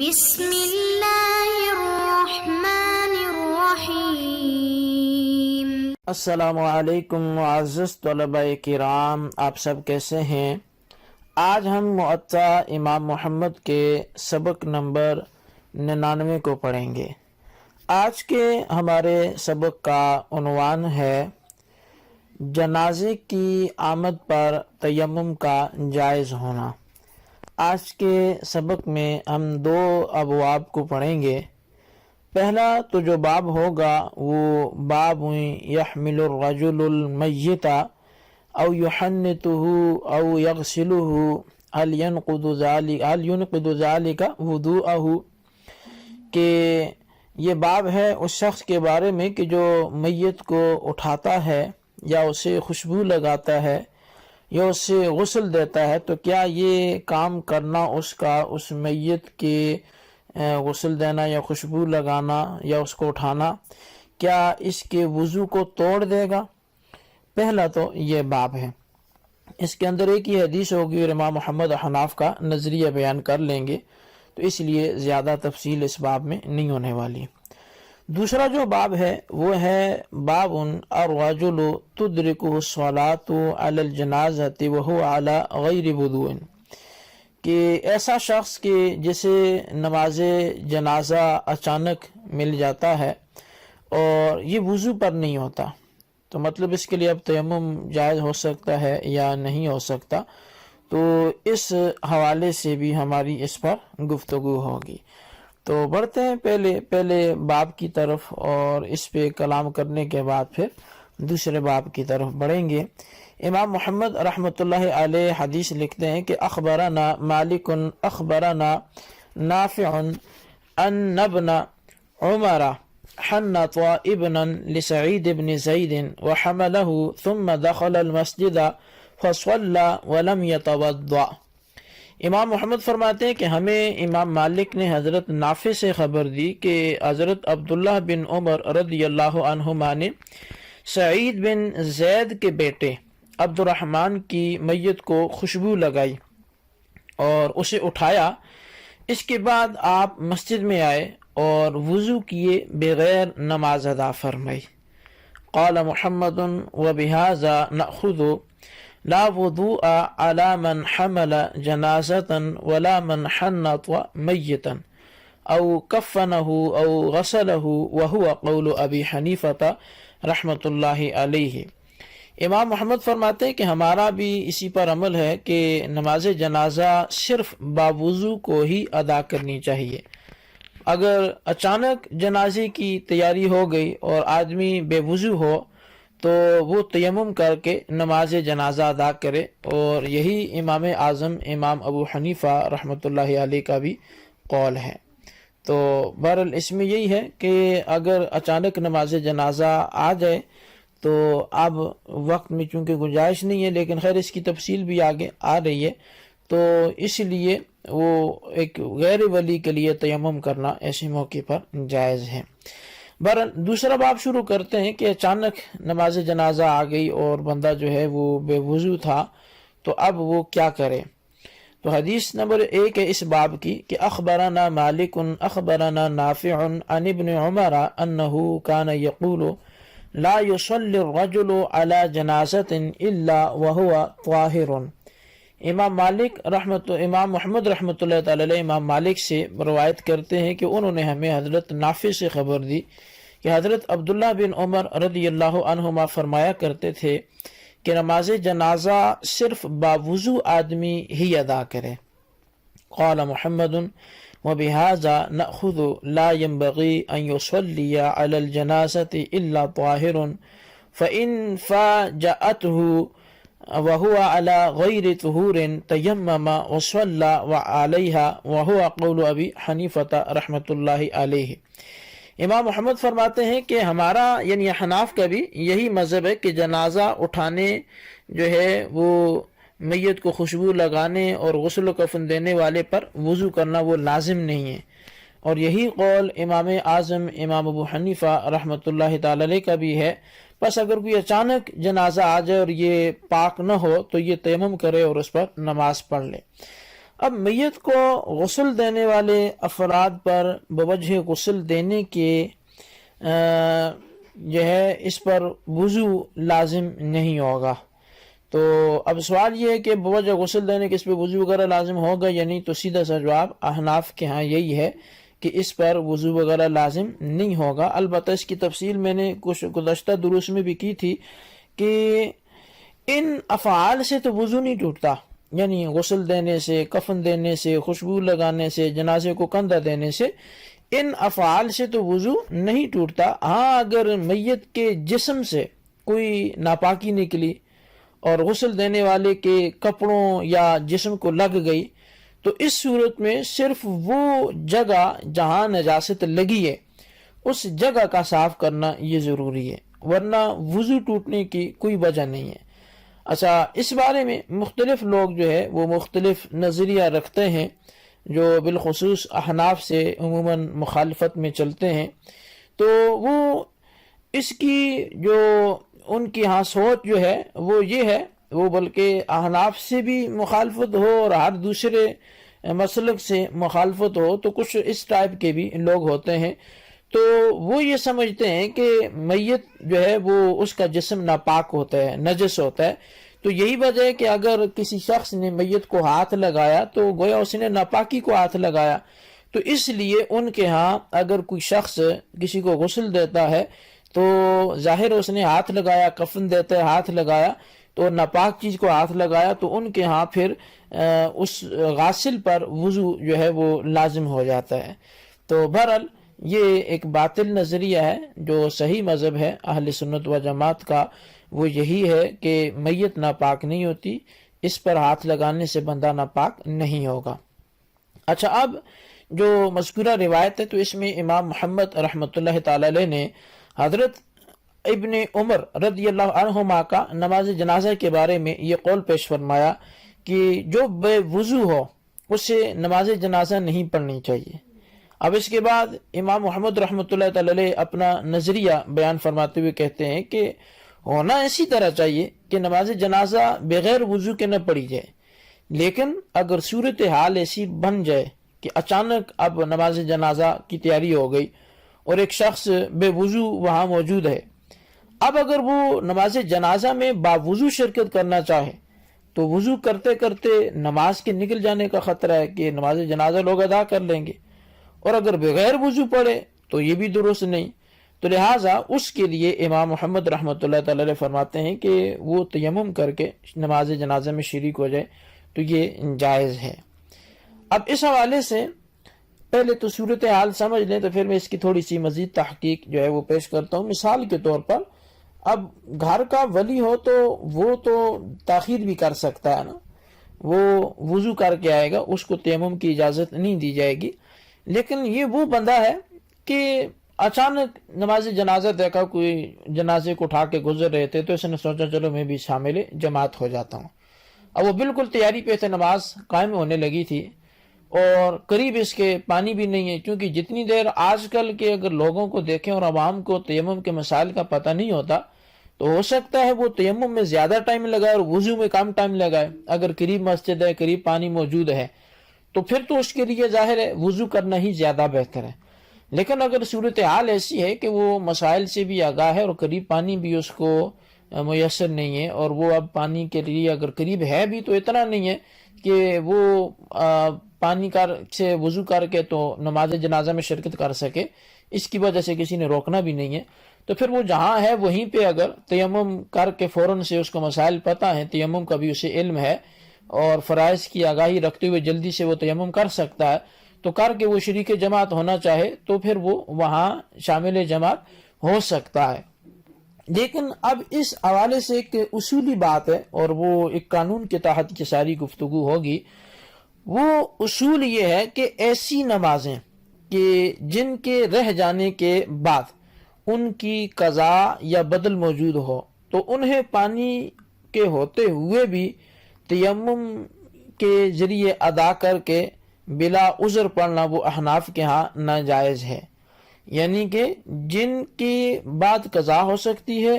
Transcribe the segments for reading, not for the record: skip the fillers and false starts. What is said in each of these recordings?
بسم اللہ الرحمن الرحیم۔ السلام علیکم معزز طلباء کرام، آپ سب کیسے ہیں؟ آج ہم معطا امام محمد کے سبق نمبر 99 کو پڑھیں گے۔ آج کے ہمارے سبق کا عنوان ہے جنازے کی آمد پر تیمم کا جائز ہونا۔ آج کے سبق میں ہم 2 ابواب کو پڑھیں گے۔ پہلا تو جو باب ہوگا وہ باب یحمل الرجل المیت او یحنطه او یغسله هل ينقض ذلك وضوءه، کہ یہ باب ہے اس شخص کے بارے میں کہ جو میت کو اٹھاتا ہے یا اسے خوشبو لگاتا ہے یا اسے غسل دیتا ہے، تو کیا یہ کام کرنا اس کا اس میت کے غسل دینا یا خوشبو لگانا یا اس کو اٹھانا کیا اس کے وضو کو توڑ دے گا؟ پہلا تو یہ باب ہے۔ اس کے اندر ایک ہی حدیث ہوگی اور امام محمد حناف کا نظریہ بیان کر لیں گے، تو اس لیے زیادہ تفصیل اس باب میں نہیں ہونے والی۔ دوسرا جو باب ہے وہ ہے باب الرجل تدرکہ الصلاۃ علی الجنازۃ وہو علی غیر وضوء، کہ ایسا شخص کہ جسے نماز جنازہ اچانک مل جاتا ہے اور یہ وضو پر نہیں ہوتا، تو مطلب اس کے لیے اب تیمم جائز ہو سکتا ہے یا نہیں ہو سکتا، تو اس حوالے سے بھی ہماری اس پر گفتگو ہوگی۔ تو بڑھتے ہیں پہلے باب کی طرف، اور اس پہ کلام کرنے کے بعد پھر دوسرے باب کی طرف بڑھیں گے۔ امام محمد رحمۃ اللہ علیہ حدیث لکھتے ہیں کہ اخبرنا مالک اخبرنا نافع ان ابن عمر حنط ابنا لسعید بن زید وحمله ثم دخل المسجد فصلى ولم يتوضأ۔ امام محمد فرماتے ہیں کہ ہمیں امام مالک نے حضرت نافع سے خبر دی کہ حضرت عبداللہ بن عمر رضی اللہ عنہما نے سعید بن زید کے بیٹے عبد الرحمن کی میت کو خوشبو لگائی اور اسے اٹھایا۔ اس کے بعد آپ مسجد میں آئے اور وضو کیے بغیر نماز ادا فرمائی۔ قال محمد وبہذا نأخذ لا وضوء على من حمل جنازة ولا من حنط ميتا او كفنه او غسله وهو قول ابی حنیفہ رحمۃ اللہ علیہ۔ امام محمد فرماتے ہیں کہ ہمارا بھی اسی پر عمل ہے کہ نماز جنازہ صرف باوضو کو ہی ادا کرنی چاہیے۔ اگر اچانک جنازے کی تیاری ہو گئی اور آدمی بے وضو ہو تو وہ تیمم کر کے نماز جنازہ ادا کرے، اور یہی امام اعظم امام ابو حنیفہ رحمۃ اللہ علیہ کا بھی قول ہے۔ تو بہرحال اس میں یہی ہے کہ اگر اچانک نماز جنازہ آ جائے تو اب وقت میں چونکہ گنجائش نہیں ہے، لیکن خیر اس کی تفصیل بھی آگے آ رہی ہے، تو اس لیے وہ ایک غیر ولی کے لیے تیمم کرنا ایسے موقع پر جائز ہے۔ بہرحال دوسرا باب شروع کرتے ہیں کہ اچانک نماز جنازہ آ گئی اور بندہ جو ہے وہ بے وضو تھا، تو اب وہ کیا کرے؟ تو حدیث نمبر 1 ہے اس باب کی کہ اخبرنا مالک اخبرنا نافع عن ابن عمر انه كان يقول لا يصلي الرجل على جنازة الا وهو طاهر۔ امام محمد رحمۃ اللہ تعالی علیہ امام مالک سے روایت کرتے ہیں کہ انہوں نے ہمیں حضرت نافع سے خبر دی کہ حضرت عبداللہ بن عمر رضی اللہ عنہما فرمایا کرتے تھے کہ نماز جنازہ صرف باوضو آدمی ہی ادا کرے۔ قال محمد وبہذا نأخذ لا ينبغي ان يصلي على الجنازة الا طاهر فإن فاجأته وهو على غير طهور تيمم وصلى وعليها وهو قول ابی حنیفہ رحمۃ اللہ علیہ۔ امام محمد فرماتے ہیں کہ ہمارا یعنی حناف کا بھی یہی مذہب ہے کہ جنازہ اٹھانے جو ہے وہ میت کو خوشبو لگانے اور غسل و کفن دینے والے پر وضو کرنا وہ لازم نہیں ہے، اور یہی قول امام اعظم امام ابو حنیفہ رحمۃ اللہ تعالی علیہ کا بھی ہے۔ بس اگر کوئی اچانک جنازہ آ جائے اور یہ پاک نہ ہو تو یہ تیمم کرے اور اس پر نماز پڑھ لے۔ اب میت کو غسل دینے والے افراد پر بوجہ غسل دینے کے جو ہے اس پر وضو لازم نہیں ہوگا. تو اب سوال یہ ہے کہ بوجہ غسل دینے کے اس پہ وضو وغیرہ لازم ہوگا یا نہیں. تو سیدھا سا جواب احناف کے ہاں یہی ہے کہ اس پر وضو وغیرہ لازم نہیں ہوگا. البتہ اس کی تفصیل میں نے کچھ گزشتہ دروس میں بھی کی تھی کہ ان افعال سے تو وضو نہیں ٹوٹتا، یعنی غسل دینے سے، کفن دینے سے، خوشبو لگانے سے، جنازے کو کندھا دینے سے، ان افعال سے تو وضو نہیں ٹوٹتا. ہاں اگر میت کے جسم سے کوئی ناپاکی نکلی اور غسل دینے والے کے کپڑوں یا جسم کو لگ گئی تو اس صورت میں صرف وہ جگہ جہاں نجاست لگی ہے اس جگہ کا صاف کرنا یہ ضروری ہے، ورنہ وضو ٹوٹنے کی کوئی وجہ نہیں ہے. اچھا، اس بارے میں مختلف لوگ جو ہے وہ مختلف نظریہ رکھتے ہیں، جو بالخصوص احناف سے عموماً مخالفت میں چلتے ہیں. تو وہ اس کی جو ان کی ہاں سوچ جو ہے وہ یہ ہے، وہ بلکہ احناف سے بھی مخالفت ہو اور ہر دوسرے مسلک سے مخالفت ہو تو کچھ اس ٹائپ کے بھی لوگ ہوتے ہیں. تو وہ یہ سمجھتے ہیں کہ میت جو ہے وہ اس کا جسم ناپاک ہوتا ہے، نجس ہوتا ہے. تو یہی وجہ ہے کہ اگر کسی شخص نے میت کو ہاتھ لگایا تو گویا اس نے ناپاکی کو ہاتھ لگایا. تو اس لیے ان کے ہاں اگر کوئی شخص کسی کو غسل دیتا ہے تو ظاہر اس نے ہاتھ لگایا، کفن دیتا ہے ہاتھ لگایا تو ناپاک چیز کو ہاتھ لگایا، تو ان کے ہاں پھر اس غاسل پر وضو جو ہے وہ لازم ہو جاتا ہے. تو بہرحال یہ ایک باطل نظریہ ہے. جو صحیح مذہب ہے اہل سنت و جماعت کا وہ یہی ہے کہ میت ناپاک نہیں ہوتی، اس پر ہاتھ لگانے سے بندہ ناپاک نہیں ہوگا. اچھا، اب جو مذکورہ روایت ہے تو اس میں امام محمد رحمۃ اللہ تعالی علیہ نے حضرت ابن عمر رضی اللہ عنہما کا نماز جنازہ کے بارے میں یہ قول پیش فرمایا کہ جو بے وضو ہو اسے نماز جنازہ نہیں پڑھنی چاہیے. اب اس کے بعد امام محمد رحمۃ اللہ تعالی علیہ اپنا نظریہ بیان فرماتے ہوئے کہتے ہیں کہ ہونا اسی طرح چاہیے کہ نماز جنازہ بغیر وضو کے نہ پڑھی جائے، لیکن اگر صورتحال ایسی بن جائے کہ اچانک اب نماز جنازہ کی تیاری ہو گئی اور ایک شخص بے وضو وہاں موجود ہے، اب اگر وہ نماز جنازہ میں باوضو شرکت کرنا چاہے تو وضو کرتے کرتے نماز کے نکل جانے کا خطرہ ہے کہ نماز جنازہ لوگ ادا کر لیں گے، اور اگر بغیر وضو پڑھے تو یہ بھی درست نہیں. تو لہٰذا اس کے لیے امام محمد رحمۃ اللہ تعالی علیہ فرماتے ہیں کہ وہ تیمم کر کے نماز جنازہ میں شریک ہو جائے تو یہ جائز ہے. اب اس حوالے سے پہلے تو صورتحال سمجھ لیں تو پھر میں اس کی تھوڑی سی مزید تحقیق جو ہے وہ پیش کرتا ہوں. مثال کے طور پر اب گھر کا ولی ہو تو وہ تو تاخیر بھی کر سکتا ہے نا، وہ وضو کر کے آئے گا، اس کو تیمم کی اجازت نہیں دی جائے گی. لیکن یہ وہ بندہ ہے کہ اچانک نماز جنازہ دیکھا، کوئی جنازے کو اٹھا کے گزر رہے تھے تو اس نے سوچا چلو میں بھی شامل جماعت ہو جاتا ہوں. اب وہ بالکل تیاری پہ تھے، نماز قائم ہونے لگی تھی اور قریب اس کے پانی بھی نہیں ہے، کیونکہ جتنی دیر آج کل کے اگر لوگوں کو دیکھیں اور عوام کو تیمم کے مسائل کا پتہ نہیں ہوتا تو ہو سکتا ہے وہ تیمم میں زیادہ ٹائم لگائے اور وضو میں کم ٹائم لگائے. اگر قریب مسجد ہے، قریب پانی موجود ہے تو پھر تو اس کے لیے ظاہر ہے وضو کرنا ہی زیادہ بہتر ہے. لیکن اگر صورتحال ایسی ہے کہ وہ مسائل سے بھی آگاہ ہے اور قریب پانی بھی اس کو میسر نہیں ہے، اور وہ اب پانی کے لیے اگر قریب ہے بھی تو اتنا نہیں ہے کہ وہ پانی سے وضو کر کے تو نماز جنازہ میں شرکت کر سکے، اس کی وجہ سے کسی نے روکنا بھی نہیں ہے، تو پھر وہ جہاں ہے وہیں پہ اگر تیمم کر کے فوراً سے اس کو مسائل پتہ ہیں، تیمم کا بھی اسے علم ہے اور فرائض کی آگاہی رکھتے ہوئے جلدی سے وہ تیمم کر سکتا ہے، تو کر کے وہ شریک جماعت ہونا چاہے تو پھر وہ وہاں شامل جماعت ہو سکتا ہے. لیکن اب اس حوالے سے ایک اصولی بات ہے اور وہ ایک قانون کے تحت کی ساری گفتگو ہوگی. وہ اصول یہ ہے کہ ایسی نمازیں کہ جن کے رہ جانے کے بعد ان کی قضا یا بدل موجود ہو تو انہیں پانی کے ہوتے ہوئے بھی تیمم کے ذریعے ادا کر کے بلا عذر پڑھنا وہ احناف کے ہاں ناجائز ہے. یعنی کہ جن کی بعد قضا ہو سکتی ہے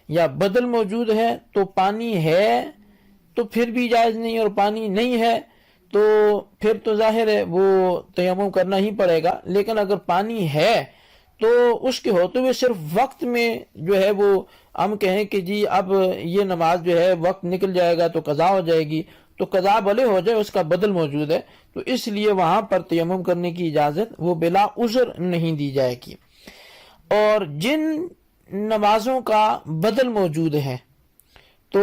یا بدل موجود ہے تو پانی ہے تو پھر بھی جائز نہیں، اور پانی نہیں ہے تو پھر تو ظاہر ہے وہ تیمم کرنا ہی پڑے گا. لیکن اگر پانی ہے تو اس کے ہوتے ہوئے صرف وقت میں جو ہے وہ ہم کہیں کہ جی اب یہ نماز جو ہے وقت نکل جائے گا تو قضا ہو جائے گی، تو قضا بھلے ہو جائے، اس کا بدل موجود ہے، تو اس لیے وہاں پر تیمم کرنے کی اجازت وہ بلا عذر نہیں دی جائے گی. اور جن نمازوں کا بدل موجود ہے تو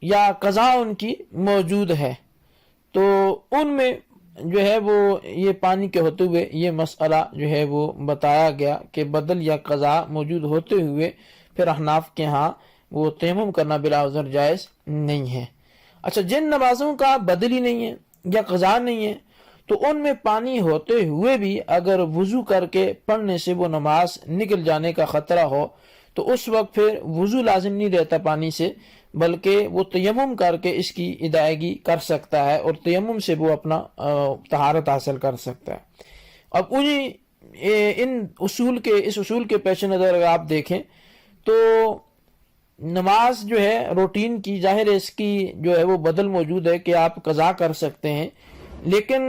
یا قضا ان کی موجود ہے، تو ان میں جو ہے وہ یہ پانی کے ہوتے ہوئے یہ مسئلہ جو ہے وہ بتایا گیا کہ بدل یا قضا موجود ہوتے ہوئے پھر احناف کے ہاں وہ تیمم کرنا بلا عذر جائز نہیں ہے. اچھا، جن نمازوں کا بدل ہی نہیں ہے یا قضا نہیں ہے تو ان میں پانی ہوتے ہوئے بھی اگر وضو کر کے پڑھنے سے وہ نماز نکل جانے کا خطرہ ہو تو اس وقت پھر وضو لازم نہیں رہتا پانی سے، بلکہ وہ تیمم کر کے اس کی ادائیگی کر سکتا ہے اور تیمم سے وہ اپنا طہارت حاصل کر سکتا ہے. اب اس اصول کے پیش نظر اگر آپ دیکھیں تو نماز جو ہے روٹین کی، ظاہر ہے اس کی جو ہے وہ بدل موجود ہے کہ آپ قضا کر سکتے ہیں، لیکن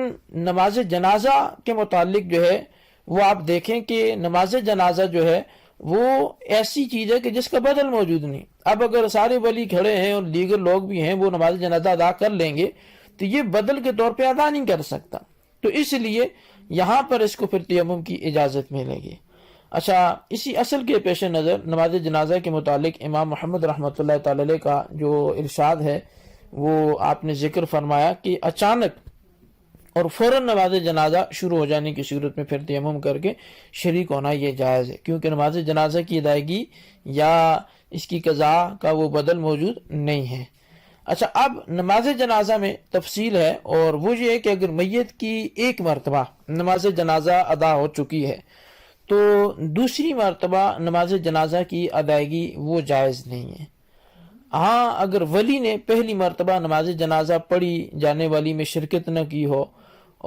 نماز جنازہ کے متعلق جو ہے وہ آپ دیکھیں کہ نماز جنازہ جو ہے وہ ایسی چیز ہے کہ جس کا بدل موجود نہیں. اب اگر سارے ولی کھڑے ہیں اور دیگر لوگ بھی ہیں وہ نماز جنازہ ادا کر لیں گے تو یہ بدل کے طور پہ ادا نہیں کر سکتا، تو اس لیے یہاں پر اس کو پھر تیمم کی اجازت ملے گی. اچھا، اسی اصل کے پیش نظر نماز جنازہ کے متعلق امام محمد رحمۃ اللہ تعالی علیہ کا جو ارشاد ہے وہ آپ نے ذکر فرمایا کہ اچانک اور فوراً نماز جنازہ شروع ہو جانے کی صورت میں پھر تیمم کر کے شریک ہونا یہ جائز ہے، کیونکہ نماز جنازہ کی ادائیگی یا اس کی قضا کا وہ بدل موجود نہیں ہے. اچھا، اب نماز جنازہ میں تفصیل ہے، اور وہ یہ ہے کہ اگر میت کی ایک مرتبہ نماز جنازہ ادا ہو چکی ہے تو دوسری مرتبہ نماز جنازہ کی ادائیگی وہ جائز نہیں ہے. ہاں، اگر ولی نے پہلی مرتبہ نماز جنازہ پڑھی جانے والی میں شرکت نہ کی ہو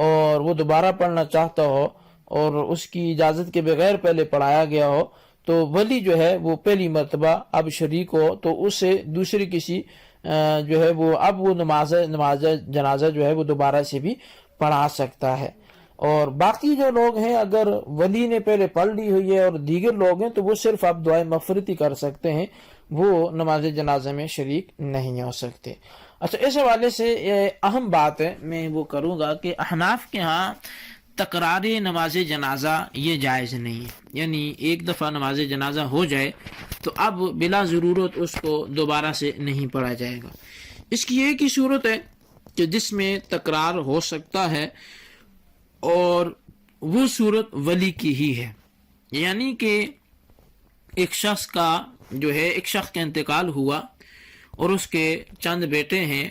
اور وہ دوبارہ پڑھنا چاہتا ہو اور اس کی اجازت کے بغیر پہلے پڑھایا گیا ہو تو ولی جو ہے وہ پہلی مرتبہ اب شریک ہو تو اسے دوسری کسی جو ہے وہ اب وہ نماز جنازہ جو ہے وہ دوبارہ سے بھی پڑھا سکتا ہے. اور باقی جو لوگ ہیں اگر ولی نے پہلے پڑھ لی ہوئی ہے اور دیگر لوگ ہیں تو وہ صرف اب دعائے مغفرت ہی کر سکتے ہیں، وہ نماز جنازہ میں شریک نہیں ہو سکتے. اچھا، اس حوالے سے اہم بات ہے میں وہ کروں گا کہ احناف کے ہاں تکرار نماز جنازہ یہ جائز نہیں ہے، یعنی ایک دفعہ نماز جنازہ ہو جائے تو اب بلا ضرورت اس کو دوبارہ سے نہیں پڑھا جائے گا. اس کی ایک ہی صورت ہے کہ جس میں تکرار ہو سکتا ہے اور وہ صورت ولی کی ہی ہے، یعنی کہ ایک شخص کا انتقال ہوا اور اس کے چند بیٹے ہیں،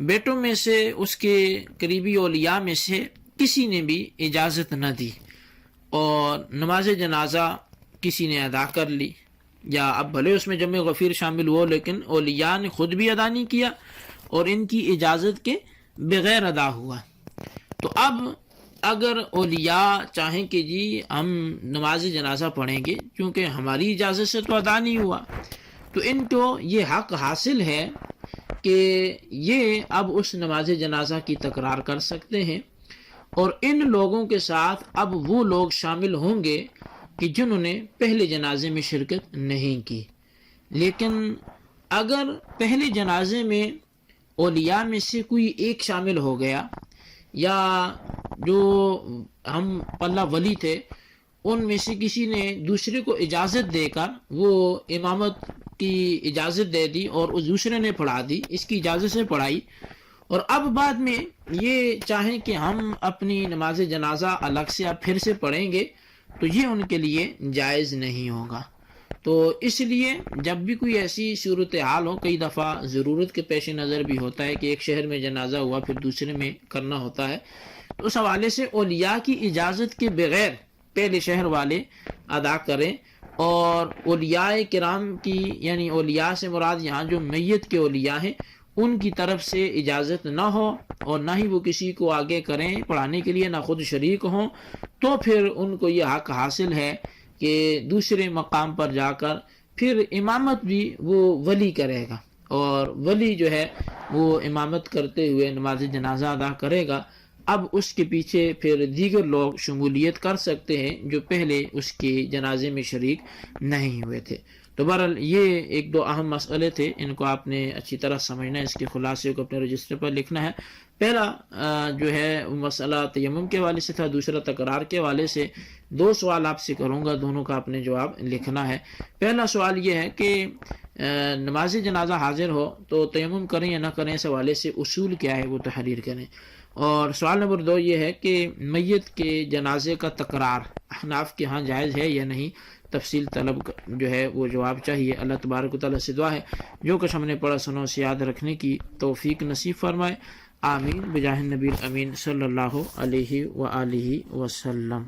بیٹوں میں سے اس کے قریبی اولیاء میں سے کسی نے بھی اجازت نہ دی اور نماز جنازہ کسی نے ادا کر لی، یا اب بھلے اس میں جمع غفیر شامل ہو لیکن اولیاء نے خود بھی ادا نہیں کیا اور ان کی اجازت کے بغیر ادا ہوا. تو اب اگر اولیاء چاہیں کہ جی ہم نماز جنازہ پڑھیں گے کیونکہ ہماری اجازت سے تو ادا نہیں ہوا، تو ان کو یہ حق حاصل ہے کہ یہ اب اس نماز جنازہ کی تکرار کر سکتے ہیں، اور ان لوگوں کے ساتھ اب وہ لوگ شامل ہوں گے کہ جنہوں نے پہلے جنازے میں شرکت نہیں کی. لیکن اگر پہلے جنازے میں اولیاء میں سے کوئی ایک شامل ہو گیا یا جو ہم پلہ ولی تھے ان میں سے کسی نے دوسرے کو اجازت دے کر وہ امامت کی اجازت دے دی اور اس دوسرے نے پڑھا دی، اس کی اجازت سے پڑھائی، اور اب بعد میں یہ چاہیں کہ ہم اپنی نماز جنازہ الگ سے اب پھر سے پڑھیں گے تو یہ ان کے لیے جائز نہیں ہوگا. تو اس لیے جب بھی کوئی ایسی صورتحال ہو، کئی دفعہ ضرورت کے پیش نظر بھی ہوتا ہے کہ ایک شہر میں جنازہ ہوا پھر دوسرے میں کرنا ہوتا ہے، تو اس حوالے سے اولیاء کی اجازت کے بغیر پہلے شہر والے ادا کریں، اور اولیاء کرام کی یعنی اولیاء سے مراد یہاں جو میت کے اولیاء ہیں ان کی طرف سے اجازت نہ ہو اور نہ ہی وہ کسی کو آگے کریں پڑھانے کے لیے، نہ خود شریک ہوں، تو پھر ان کو یہ حق حاصل ہے کہ دوسرے مقام پر جا کر پھر امامت بھی وہ ولی کرے گا اور ولی جو ہے وہ امامت کرتے ہوئے نماز جنازہ ادا کرے گا، اب اس کے پیچھے پھر دیگر لوگ شمولیت کر سکتے ہیں جو پہلے اس کے جنازے میں شریک نہیں ہوئے تھے۔ تو بہرحال یہ ایک دو اہم مسئلے تھے، ان کو آپ نے اچھی طرح سمجھنا ہے، اس کے خلاصے کو اپنے رجسٹر پر لکھنا ہے۔ پہلا جو ہے مسئلہ تیمم کے حوالے سے تھا، دوسرا تکرار کے حوالے سے۔ دو سوال آپ سے کروں گا، دونوں کا آپ نے جواب لکھنا ہے۔ پہلا سوال یہ ہے کہ نماز جنازہ حاضر ہو تو تیمم کریں یا نہ کریں، اس حوالے سے اصول کیا ہے وہ تحریر کریں۔ اور سوال نمبر 2 یہ ہے کہ میت کے جنازے کا تکرار احناف کے ہاں جائز ہے یا نہیں، تفصیل طلب جو ہے وہ جواب چاہیے۔ اللہ تبارک و تعالیٰ سے دعا ہے جو کچھ ہم نے پڑھا سنا اسے یاد رکھنے کی توفیق نصیب فرمائے، آمین بجاہ النبی الامین صلی اللہ علیہ وآلہ وسلم۔